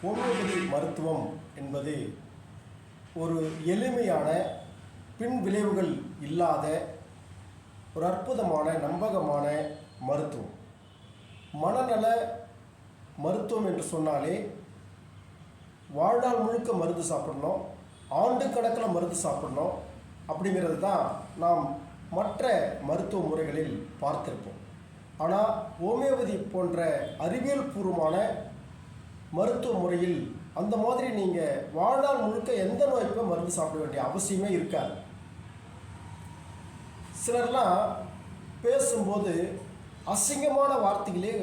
Homeopathy மருத்துவம் என்பது ஒரு எளிமையான பின் விளைவுகள் இல்லாத ஒரு அற்புதமான நம்பகமான மருத்துவம். மனநல மருத்துவம் என்று சொன்னாலே வாழ்நாள் முழுக்க மருந்து சாப்பிடணும், ஆண்டு கணக்கில் மருந்து சாப்பிடணும் அப்படிங்கிறது தான் நாம் மற்ற மருத்துவ முறைகளில் பார்த்திருப்போம். ஆனால் ஹோமியோபதி போன்ற அறிவியல் பூர்வமான மருத்துவ முறையில் அந்த மாதிரி நீங்கள் வாழ்நாள் முழுக்க எந்த நோய்க்கும் மருந்து சாப்பிட வேண்டிய அவசியமே இருக்காது. சிலர்லாம் பேசும்போது அசிங்கமான வார்த்தைகளே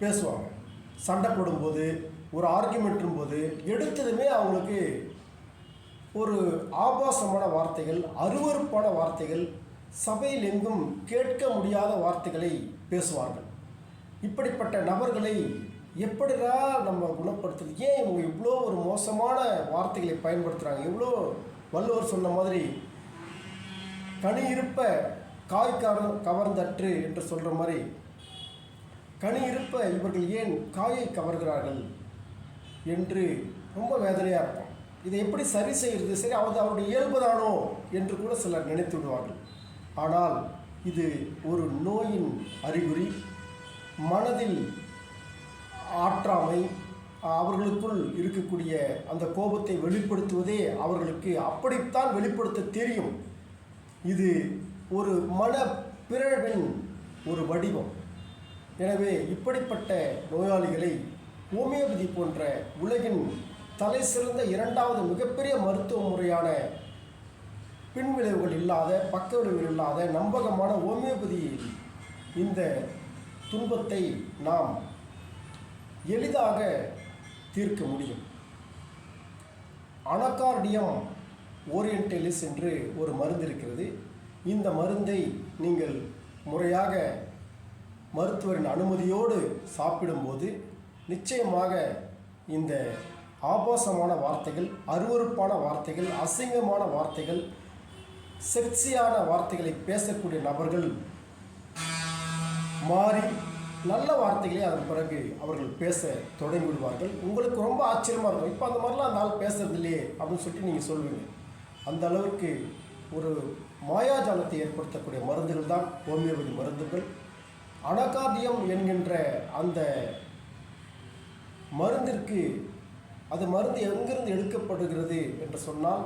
பேசுவாங்க. சண்டை போடும்போது, ஒரு ஆர்கியூமெண்ட்டும் போது எடுத்ததுமே அவங்களுக்கு ஒரு ஆபாசமான வார்த்தைகள், அருவருப்பான வார்த்தைகள், சபையில் எங்கும் கேட்க முடியாத வார்த்தைகளை பேசுவார்கள். இப்படிப்பட்ட நபர்களை எப்படிடா நம்ம குணப்படுத்துறது? ஏன் இவங்க இவ்வளோ ஒரு மோசமான வார்த்தைகளை பயன்படுத்துகிறாங்க? இவ்வளோ வள்ளுவர் சொன்ன மாதிரி கனி இருப்ப காய் கவர்ந்தற்று என்று சொல்கிற மாதிரி கனி இருப்ப இவர்கள் ஏன் காயை கவர்கிறார்கள் என்று ரொம்ப வேதனையாக இருக்கும். இதை எப்படி சரி செய்கிறது? சரி, அவருடைய இயல்புதானோ என்று கூட சிலர் நினைத்து விடுவார்கள். ஆனால் இது ஒரு நோயின் அறிகுறி. மனதில் ஆற்றாமை, அவர்களுக்குள் இருக்கக்கூடிய அந்த கோபத்தை வெளிப்படுத்துவதே அவர்களுக்கு அப்படித்தான் வெளிப்படுத்த தெரியும். இது ஒரு மன பிறழ்வின் ஒரு வடிவம். எனவே இப்படிப்பட்ட நோயாளிகளை ஹோமியோபதி போன்ற உலகின் தலை சிறந்த இரண்டாவது மிகப்பெரிய மருத்துவ முறையான பின்விளைவுகள் இல்லாத, பக்க விளைவுகள் இல்லாத நம்பகமான ஹோமியோபதியில் இந்த துன்பத்தை நாம் எளிதாக தீர்க்க முடியும். அனகார்டியம் ஓரியன்டலிஸ் என்று ஒரு மருந்து இருக்கிறது. இந்த மருந்தை நீங்கள் முறையாக மருத்துவரின் அனுமதியோடு சாப்பிடும்போது நிச்சயமாக இந்த ஆபாசமான வார்த்தைகள், அருவருப்பான வார்த்தைகள், அசிங்கமான வார்த்தைகள், செக்ஸியான வார்த்தைகளை பேசக்கூடிய நபர்கள் மாறி நல்ல வார்த்தைகளே அதன் பிறகு அவர்கள் பேச தொடங்கிவிடுவார்கள். உங்களுக்கு ரொம்ப ஆச்சரியமாக இருக்கும். இப்போ அந்த மாதிரிலாம் அந்த ஆள் பேசுறது இல்லையே அப்படின்னு சொல்லிட்டு நீங்கள் சொல்லுவீங்க. அந்த அளவுக்கு ஒரு மாயாஜாலத்தை ஏற்படுத்தக்கூடிய மருந்துகள் தான் ஹோமியோபதி மருந்துகள். அனகார்டியம் என்கின்ற அந்த மருந்திற்கு அது மருந்து எங்கிருந்து எடுக்கப்படுகிறது என்று சொன்னால்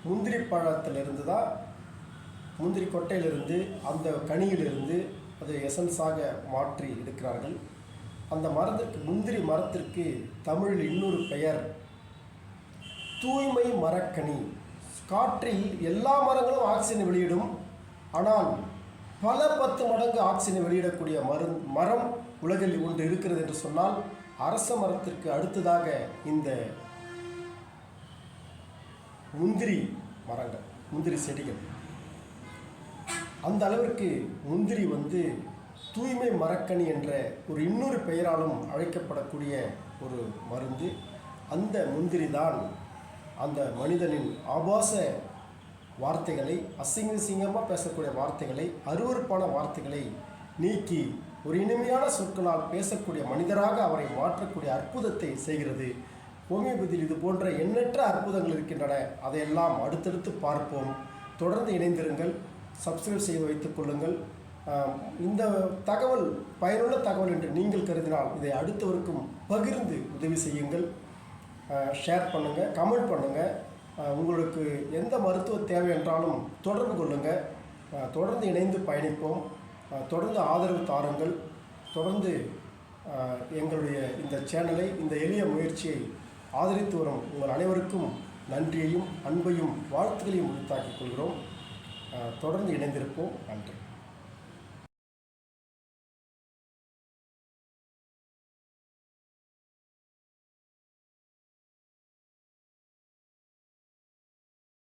முந்திரி பழத்திலிருந்து தான், முந்திரி கொட்டையிலிருந்து, அந்த கனியிலிருந்து அதை எசன்ஸாக மாற்றி எடுக்கிறார்கள். அந்த மரத்திற்கு, முந்திரி மரத்திற்கு தமிழில் இன்னொரு பெயர் தூய்மை மரக்கனி. காற்றில் எல்லா மரங்களும் ஆக்சிஜனை வெளியிடும். ஆனால் பல 10 மடங்கு ஆக்சிஜனை வெளியிடக்கூடிய மரம் உலகில் ஒன்று இருக்கிறது என்று சொன்னால் அரச மரத்திற்கு அடுத்ததாக இந்த முந்திரி மரங்கள், முந்திரி செடிகள். அந்த அளவிற்கு முந்திரி தூய்மை மரக்கனி என்ற ஒரு இன்னொரு பெயராலும் அழைக்கப்படக்கூடிய ஒரு மருந்து. அந்த முந்திரி தான் அந்த மனிதனின் ஆபாச வார்த்தைகளை, அசிங்கமாக பேசக்கூடிய வார்த்தைகளை, அருவருப்பான வார்த்தைகளை நீக்கி ஒரு இனிமையான சொற்களால் பேசக்கூடிய மனிதராக அவரை மாற்றக்கூடிய அற்புதத்தை செய்கிறது. ஹோமியோபதியில் இது போன்ற எண்ணற்ற அற்புதங்கள் இருக்கின்றன. அதையெல்லாம் அடுத்தடுத்து பார்ப்போம். தொடர்ந்து இணைந்திருங்கள், சப்ஸ்கிரைப் செய்து வைத்துக் கொள்ளுங்கள். இந்த தகவல் பயனுள்ள தகவல் என்று நீங்கள் கருதினால் இதை அடுத்தவருக்கும் பகிர்ந்து உதவி செய்யுங்கள். ஷேர் பண்ணுங்கள், கமெண்ட் பண்ணுங்கள். உங்களுக்கு எந்த மருத்துவ தேவை என்றாலும் தொடர்பு கொள்ளுங்கள். தொடர்ந்து இணைந்து பயணிப்போம். தொடர்ந்து ஆதரவு தாருங்கள். தொடர்ந்து எங்களுடைய இந்த சேனலை, இந்த எளிய முயற்சியை ஆதரித்து வரும் உங்கள் அனைவருக்கும் நன்றியையும் அன்பையும் வாழ்த்துக்களையும் உரித்தாக்கிக் கொள்கிறோம். தொடர்ந்து இணைந்திருப்போம். நன்றி.